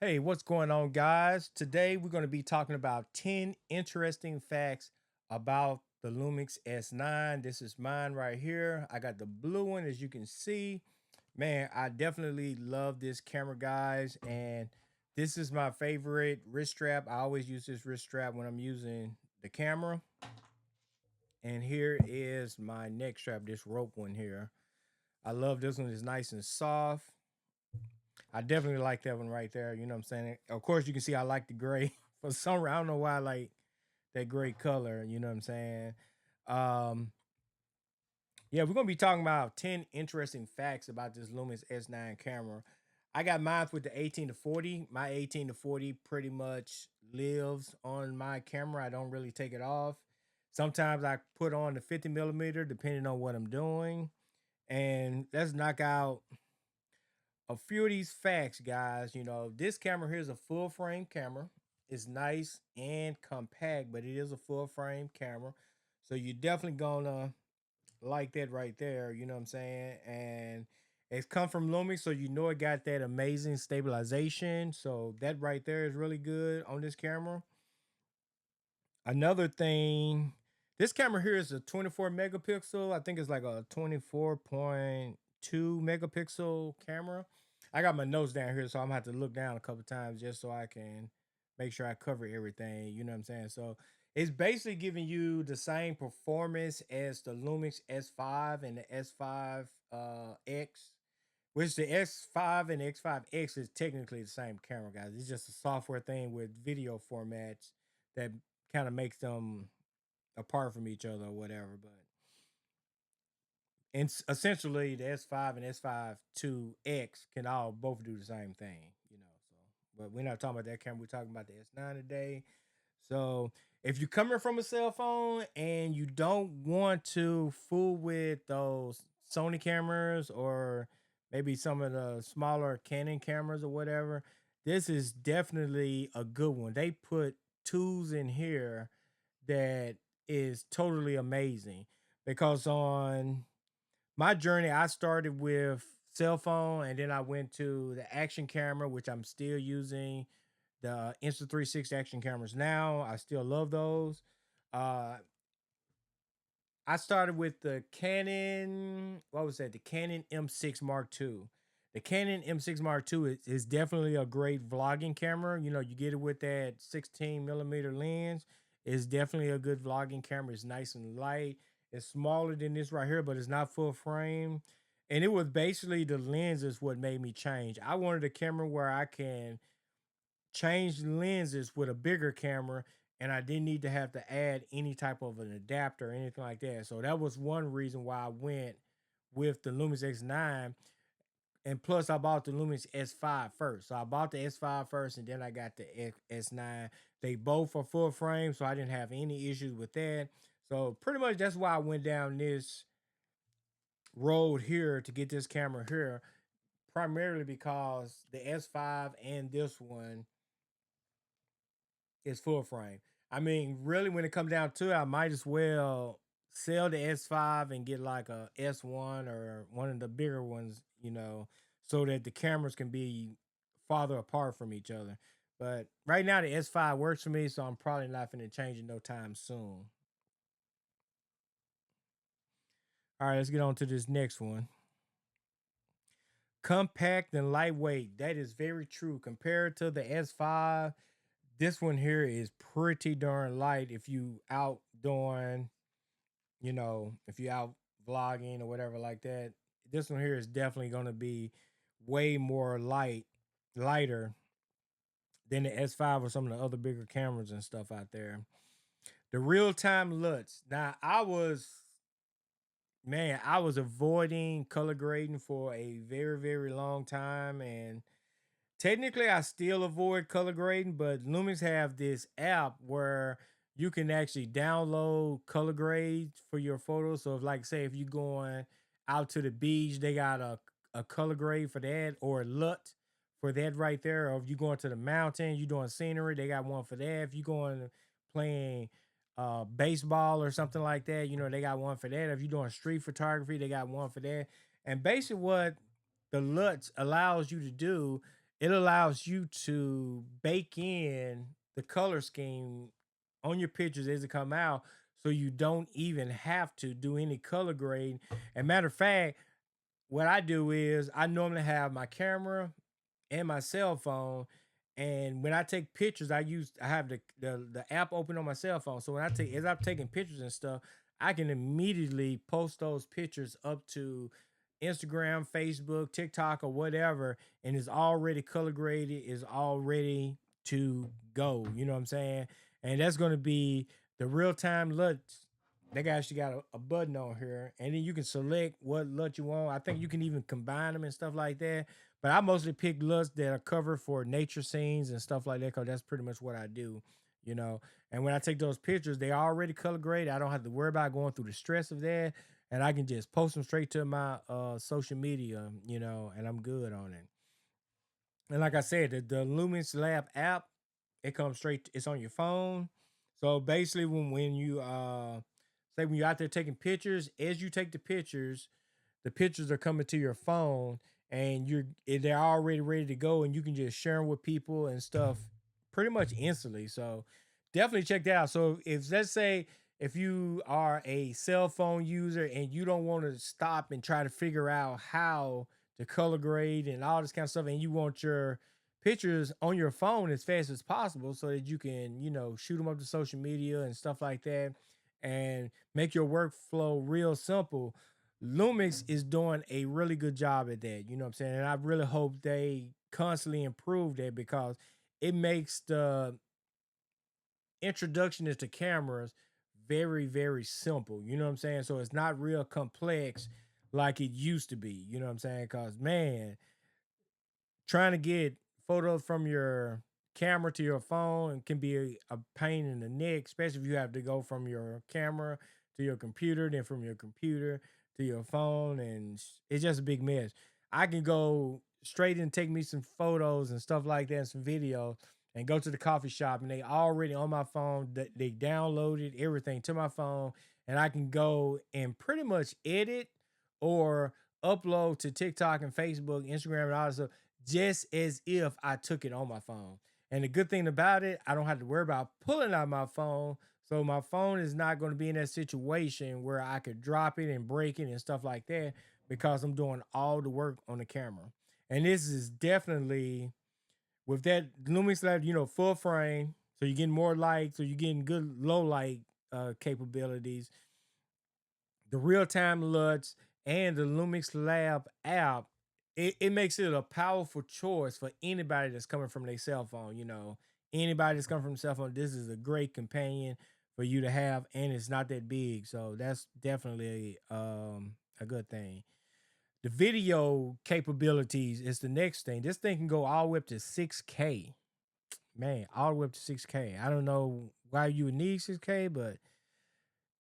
Hey, what's going on, guys? Today we're going to be talking about 10 interesting facts about the Lumix S9. This is mine right here. I got the blue one, as you can see. Man, I definitely love this camera, guys. And this is my favorite wrist strap. I always use this wrist strap when I'm using the camera. And here is my neck strap, this rope one here. I love this one. It's nice and soft. I definitely like that one right there. You know what I'm saying? Of course, you can see I like the gray. For some reason, I don't know why I like that gray color. You know what I'm saying? Um, yeah, we're gonna be talking about 10 interesting facts about this Lumix S9 camera. I got mine with the 18 to 40. My 18 to 40 pretty much lives on my camera. I don't really take it off. Sometimes I put on the 50 millimeter depending on what I'm doing. And let's knock out a few of these facts, guys. You know, this camera here is a full frame camera. It's nice and compact, but it is a full frame camera. So you're definitely gonna like that right there. You know what I'm saying? And it's come from Lumix, so you know it got that amazing stabilization. So that right there is really good on this camera. Another thing, this camera here is a 24 megapixel. I think it's like a 24.2 megapixel camera. I got my notes down here, so I'm gonna have to look down a couple times just so I can make sure I cover everything. You know what I'm saying? So it's basically giving you the same performance as the Lumix S5 and the S5 X, which the S5 and the X5X is technically the same camera, guys. It's just a software thing with video formats that kind of makes them apart from each other or whatever. But and essentially, the S5 and S5II X can all both do the same thing, you know. So, but we're not talking about that camera. We're talking about the S9 today. So, if you're coming from a cell phone and you don't want to fool with those Sony cameras or maybe some of the smaller Canon cameras or whatever, this is definitely a good one. They put tools in here that is totally amazing because on my journey, I started with cell phone and then I went to the action camera, which I'm still using the Insta360 action cameras now. I still love those. Uh, I started with the Canon, what was that? The Canon M6 Mark II. The Canon M6 Mark II is definitely a great vlogging camera. You know, you get it with that 16 millimeter lens. It's definitely a good vlogging camera. It's nice and light. It's smaller than this right here, but it's not full frame. And it was basically the lenses what made me change. I wanted a camera where I can change lenses with a bigger camera and I didn't need to have to add any type of an adapter or anything like that. So that was one reason why I went with the Lumix X9. And plus I bought the Lumix S5 first. So I bought the S5 first and then I got the S9. They both are full frame, so I didn't have any issues with that. So pretty much that's why I went down this road here to get this camera here, primarily because the S5 and this one is full frame. I mean, really, when it comes down to it, I might as well sell the S5 and get like a S1 or one of the bigger ones, you know, so that the cameras can be farther apart from each other. But right now, the S5 works for me, so I'm probably not going to change it no time soon. All right, let's get on to this next one. Compact and lightweight. That is very true. Compared to the S5, this one here is pretty darn light if you out doing, you know, if you out vlogging or whatever like that. This one here is definitely going to be way more lighter than the S5 or some of the other bigger cameras and stuff out there. The real time LUTs. Now, I was avoiding color grading for a very, very long time. And technically, I still avoid color grading, but Lumix have this app where you can actually download color grades for your photos. So, if like say if you're going out to the beach, they got a color grade for that, or a LUT for that right there. Or if you're going to the mountain, you're doing scenery, they got one for that. If you're going playing baseball or something like that, you know, they got one for that. If you're doing street photography, they got one for that. And basically, what the LUTs allows you to do it allows you to bake in the color scheme on your pictures as they come out, so you don't even have to do any color grading. And matter of fact, what I do is I normally have my camera and my cell phone. And when I take pictures, I have the app open on my cell phone. So when I take as I'm taking pictures and stuff, I can immediately post those pictures up to Instagram, Facebook, TikTok, or whatever, and it's already color graded, is all ready to go. You know what I'm saying? And that's gonna be the real time LUTs. They actually got a button on here, and then you can select what LUT you want. I think you can even combine them and stuff like that. But I mostly pick LUTs that are covered for nature scenes and stuff like that, because that's pretty much what I do, you know. And when I take those pictures, they are already color graded. I don't have to worry about going through the stress of that. And I can just post them straight to my social media, you know, and I'm good on it. And like I said, the Lumix Lab app, it comes straight, it's on your phone. So basically when you say when you're out there taking pictures, as you take the pictures are coming to your phone, and they're already ready to go, and you can just share them with people and stuff pretty much instantly. So definitely check that out. So if let's say if you are a cell phone user and you don't want to stop and try to figure out how to color grade and all this kind of stuff, and you want your pictures on your phone as fast as possible so that you can, you know, shoot them up to social media and stuff like that, and make your workflow real simple. Lumix is doing a really good job at that. You know what I'm saying? And I really hope they constantly improve that, because it makes the introduction into cameras very, very simple. You know what I'm saying? So it's not real complex like it used to be. You know what I'm saying? Because, man, trying to get photos from your camera to your phone can be a pain in the neck, especially if you have to go from your camera to your computer, then from your computer to your phone, and it's just a big mess. I can go straight and take me some photos and stuff like that, and some video, and go to the coffee shop, and they already on my phone. They downloaded everything to my phone, and I can go and pretty much edit or upload to TikTok and Facebook, Instagram, and all that stuff, just as if I took it on my phone. And the good thing about it, I don't have to worry about pulling out my phone. So my phone is not going to be in that situation where I could drop it and break it and stuff like that, because I'm doing all the work on the camera. And this is definitely with that Lumix Lab, you know, full frame. So you're getting more light. So you're getting good low light capabilities, the real time LUTs, and the Lumix Lab app. It makes it a powerful choice for anybody that's coming from their cell phone. You know, anybody that's coming from a cell phone, this is a great companion for you to have, and it's not that big. So that's definitely a good thing. The video capabilities is the next thing. This thing can go all the way up to 6K. Man, all the way up to 6K. I don't know why you would need 6K, but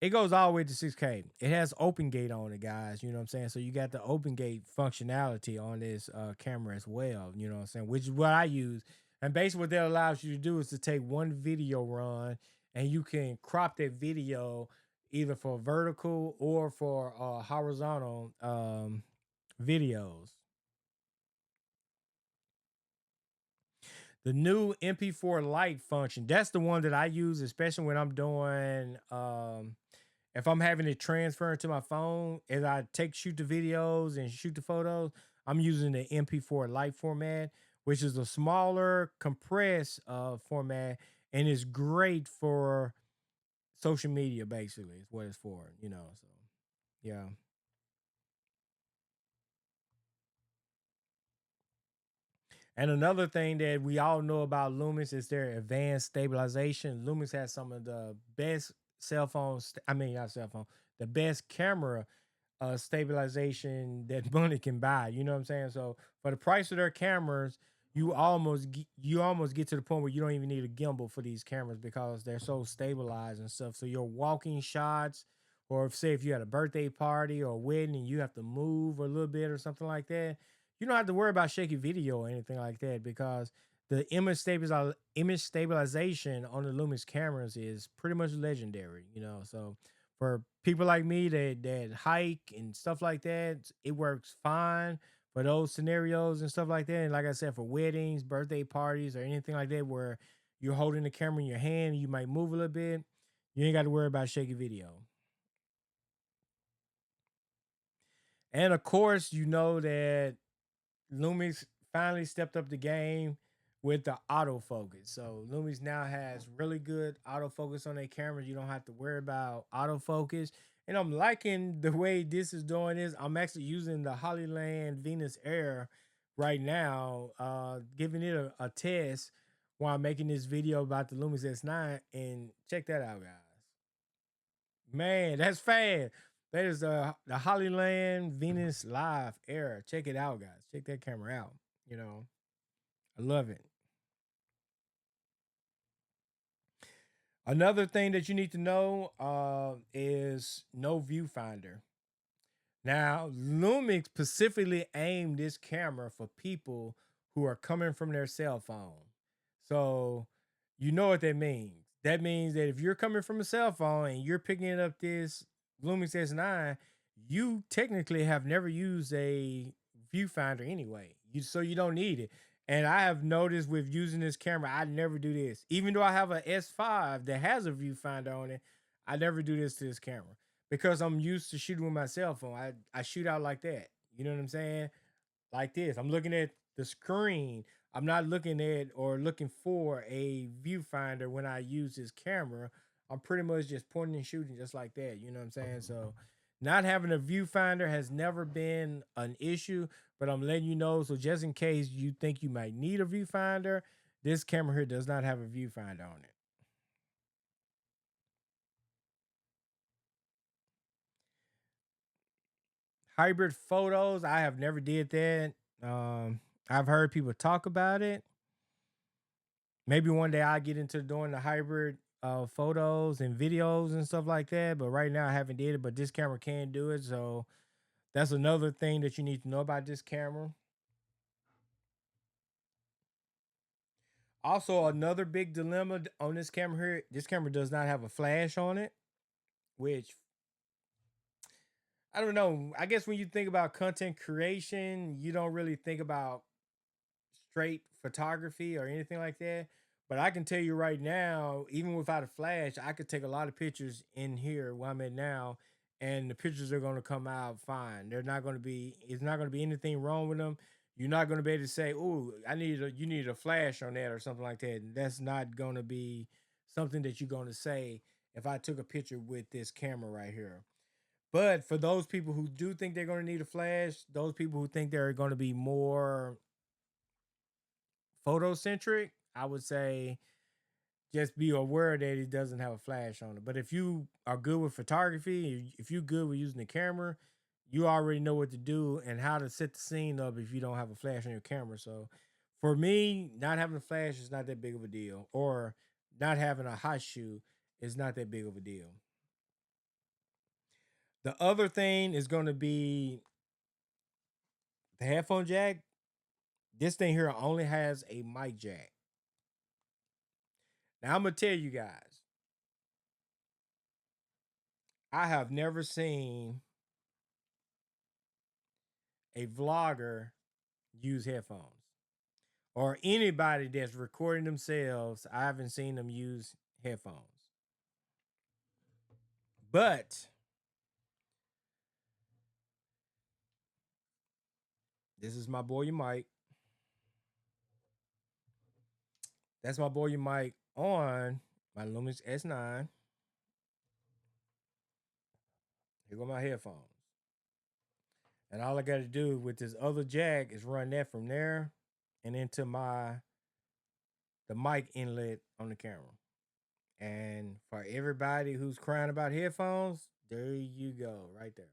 it goes all the way to 6K. It has open gate on it, guys. You know what I'm saying? So you got the open gate functionality on this camera as well. You know what I'm saying? Which is what I use. And basically, what that allows you to do is to take one video run, and you can crop that video either for vertical or for horizontal videos. The new MP4 Lite function, that's the one that I use, especially when I'm doing if I'm having it transfer into my phone, as I shoot the videos and shoot the photos, I'm using the MP4 Lite format, which is a smaller, compressed format, and it's great for social media. Basically, is what it's for. You know, so yeah. And another thing that we all know about Lumix is their advanced stabilization. Lumix has some of the best cell phones. I mean, not cell phone, the best camera stabilization that money can buy. You know what I'm saying? So for the price of their cameras, you almost get to the point where you don't even need a gimbal for these cameras, because they're so stabilized and stuff. So your walking shots, or if say if you had a birthday party or a wedding and you have to move a little bit or something like that, you don't have to worry about shaky video or anything like that, because the image stabilization on the Lumix cameras is pretty much legendary. You know, so for people like me that hike and stuff like that, it works fine. for those scenarios and stuff like that. And like I said, for weddings, birthday parties, or anything like that, where you're holding the camera in your hand, you might move a little bit. You ain't got to worry about shaky video. And of course, you know that Lumix finally stepped up the game with the autofocus. So Lumix now has really good autofocus on their cameras. You don't have to worry about autofocus. And I'm liking the way this is doing this. I'm actually using the Hollyland Venus Air right now, giving it a test while I'm making this video about the Lumix S9. And check that out, guys. Man, that's fast. That is the Hollyland Venus Live Air. Check it out, guys. Check that camera out. You know, I love it. Another thing that you need to know is no viewfinder. Now, Lumix specifically aimed this camera for people who are coming from their cell phone. So, you know what that means. That means that if you're coming from a cell phone and you're picking up this Lumix S9, you technically have never used a viewfinder anyway. So you don't need it. And I have noticed with using this camera, I never do this. Even though I have a S5 that has a viewfinder on it, I never do this to this camera because I'm used to shooting with my cell phone. I shoot out like that. You know what I'm saying? Like this. I'm looking at the screen. I'm not looking at or looking for a viewfinder when I use this camera. I'm pretty much just pointing and shooting just like that. You know what I'm saying? So not having a viewfinder has never been an issue, but I'm letting you know. So just in case you think you might need a viewfinder, this camera here does not have a viewfinder on it. Hybrid photos, I have never did that. Um, I've heard people talk about it. Maybe one day I'll get into doing the hybrid photos and videos and stuff like that. But right now I haven't did it. But this camera can do it, so that's another thing that you need to know about this camera. Also, another big dilemma on this camera here. This camera does not have a flash on it, which I don't know. I guess when you think about content creation, you don't really think about straight photography or anything like that. But I can tell you right now, even without a flash, I could take a lot of pictures in here where I'm at now, and the pictures are going to come out fine. They're not going to be. It's not going to be anything wrong with them. You're not going to be able to say, "Oh, you need a flash on that" or something like that. That's not going to be something that you're going to say if I took a picture with this camera right here. But for those people who do think they're going to need a flash, those people who think they're going to be more photocentric, I would say just be aware that it doesn't have a flash on it. But if you are good with photography, if you're good with using the camera, you already know what to do and how to set the scene up if you don't have a flash on your camera. So for me, not having a flash is not that big of a deal. Or not having a hot shoe is not that big of a deal. The other thing is going to be the headphone jack. This thing here only has a mic jack. Now I'm gonna tell you guys, I have never seen a vlogger use headphones or anybody that's recording themselves. I haven't seen them use headphones. But this is my boy, your mic. That's my boy, your mic on my Lumix S9. Here go my headphones. And all I got to do with this other jack is run that from there and into the mic inlet on the camera. And for everybody who's crying about headphones, there you go, right there.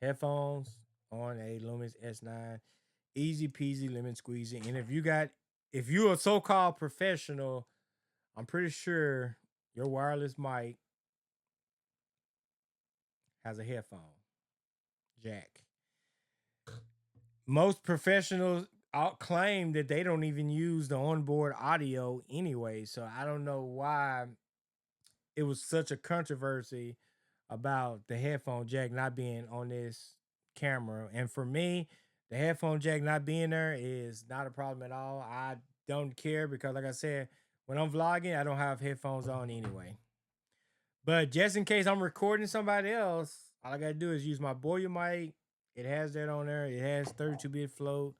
Headphones on a Lumix S9, easy peasy lemon squeezy. And if you're a so-called professional, I'm pretty sure your wireless mic has a headphone jack. Most professionals claim that they don't even use the onboard audio anyway. So I don't know why it was such a controversy about the headphone jack not being on this camera. And for me, The headphone jack not being there is not a problem at all. I don't care because, like I said, when I'm vlogging, I don't have headphones on anyway. But just in case I'm recording somebody else, all I gotta do is use my Boya mic. It has that on there. It has 32-bit float.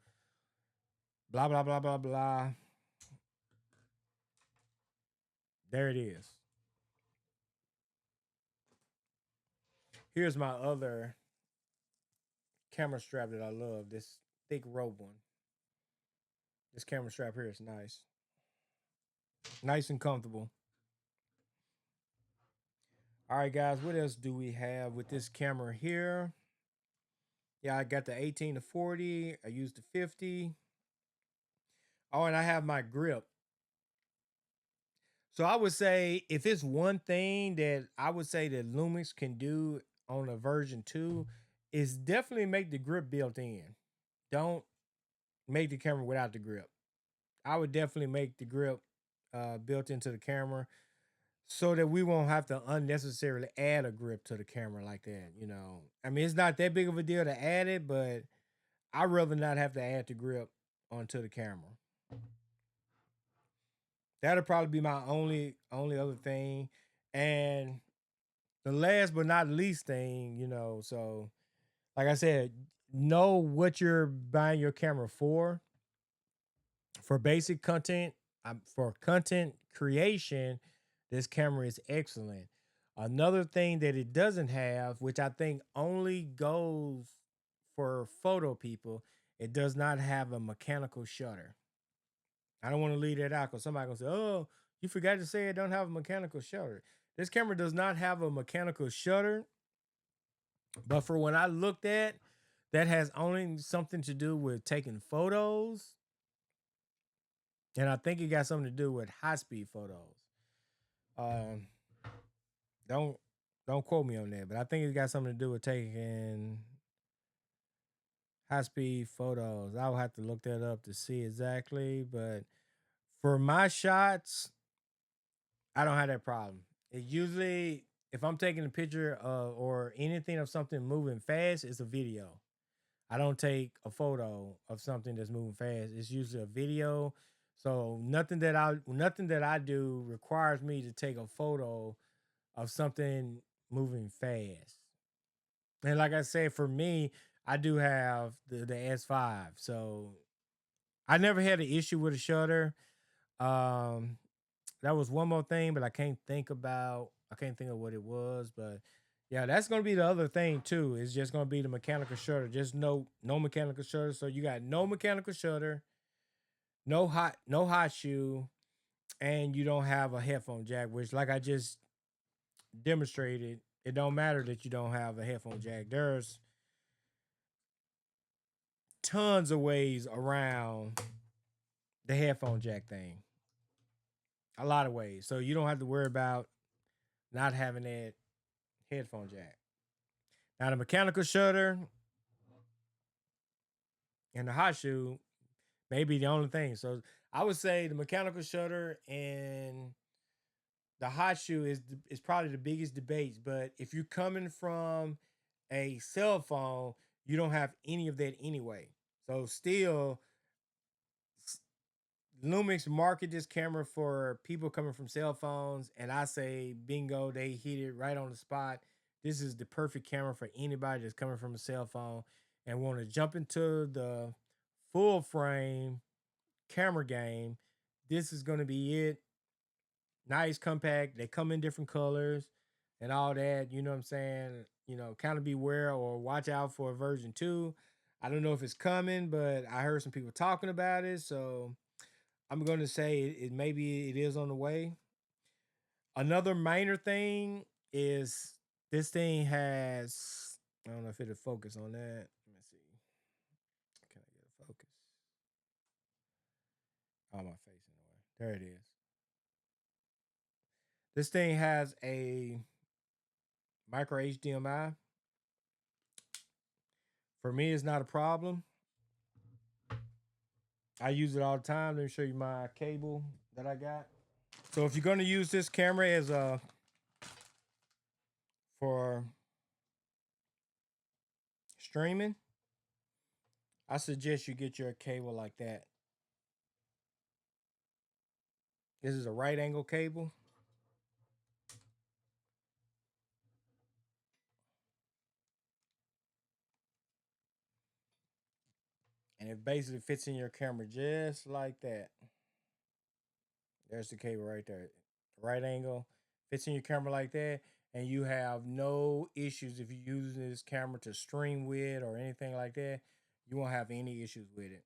Blah blah blah blah blah. There it is. Here's my other camera strap that I love. This thick rope one. This camera strap here is nice. Nice and comfortable. All right, guys, what else do we have with this camera here? Yeah, I got the 18 to 40. I used the 50. Oh, and I have my grip. So I would say if it's one thing that I would say that Lumix can do on a version 2 is definitely make the grip built in. Don't make the camera without the grip. I would definitely make the grip built into the camera so that we won't have to unnecessarily add a grip to the camera like that. You know, I mean, it's not that big of a deal to add it, but I'd rather not have to add the grip onto the camera. That'll probably be my only other thing. And the last but not least thing, you know, so like I said, know what you're buying your camera for. For basic content, for content creation, this camera is excellent. Another thing that it doesn't have, which I think only goes for photo people, it does not have a mechanical shutter. I don't want to leave that out because somebody gonna say, "Oh, you forgot to say it don't have a mechanical shutter." This camera does not have a mechanical shutter, but for when I looked at, that has only something to do with taking photos, and I think it got something to do with high speed photos. Um, don't don't quote me on that, but I think it got something to do with taking high speed photos. I'll have to look that up to see exactly, but for my shots, I don't have that problem. It usually, if I'm taking a picture or anything of something moving fast, it's a video. I don't take a photo of something that's moving fast. It's usually a video. So nothing that I do requires me to take a photo of something moving fast. And like I said, for me, I do have the S5. So I never had an issue with a shutter. Um, that was one more thing, but I can't think of what it was, but yeah, that's gonna be the other thing too. It's just gonna be the mechanical shutter. Just no mechanical shutter. So you got no mechanical shutter, no hot shoe, and you don't have a headphone jack, which like I just demonstrated, it don't matter that you don't have a headphone jack. There's tons of ways around the headphone jack thing. A lot of ways. So you don't have to worry about not having that headphone jack. Now the mechanical shutter and the hot shoe may be the only thing. So I would say the mechanical shutter and the hot shoe is probably the biggest debates. But if you're coming from a cell phone, you don't have any of that anyway. So still, Lumix market this camera for people coming from cell phones, and I say bingo, they hit it right on the spot. This is the perfect camera for anybody that's coming from a cell phone and want to jump into the full frame camera game. This is going to be it. Nice, compact. They come in different colors and all that. You know what I'm saying? You know, kind of beware or watch out for version 2. I don't know if it's coming, but I heard some people talking about it, so I'm going to say it maybe it is on the way. Another minor thing is this thing has, I don't know if it'll focus on that. Let me see. Can I get a focus? Oh, my face in the way. There it is. This thing has a micro HDMI. For me, it's not a problem. I use it all the time. Let me show you my cable that I got. So if you're going to use this camera as a for streaming, I suggest you get your cable like that. This is a right angle cable. And it basically fits in your camera just like that. There's the cable right there. Right angle, fits in your camera like that. And you have no issues if you're using this camera to stream with or anything like that. You won't have any issues with it.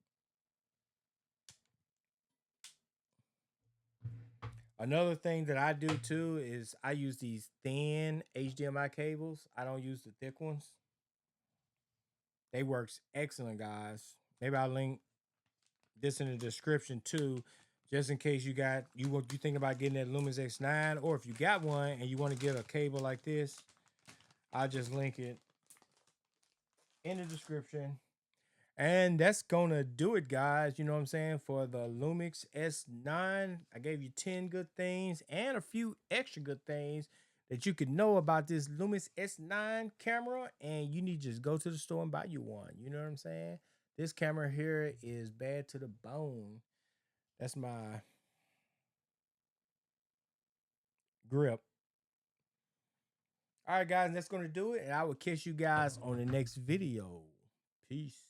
Another thing that I do too is I use these thin HDMI cables. I don't use the thick ones. They works excellent, guys. Maybe I'll link this in the description too, just in case you think about getting that Lumix S9, or if you got one and you want to get a cable like this, I'll just link it in the description. And that's gonna do it, guys. You know what I'm saying? For the Lumix S9, I gave you 10 good things and a few extra good things that you could know about this Lumix S9 camera. And you need to just go to the store and buy you one. You know what I'm saying? This camera here is bad to the bone. That's my grip. All right, guys, that's gonna do it. And I will catch you guys on the next video. Peace.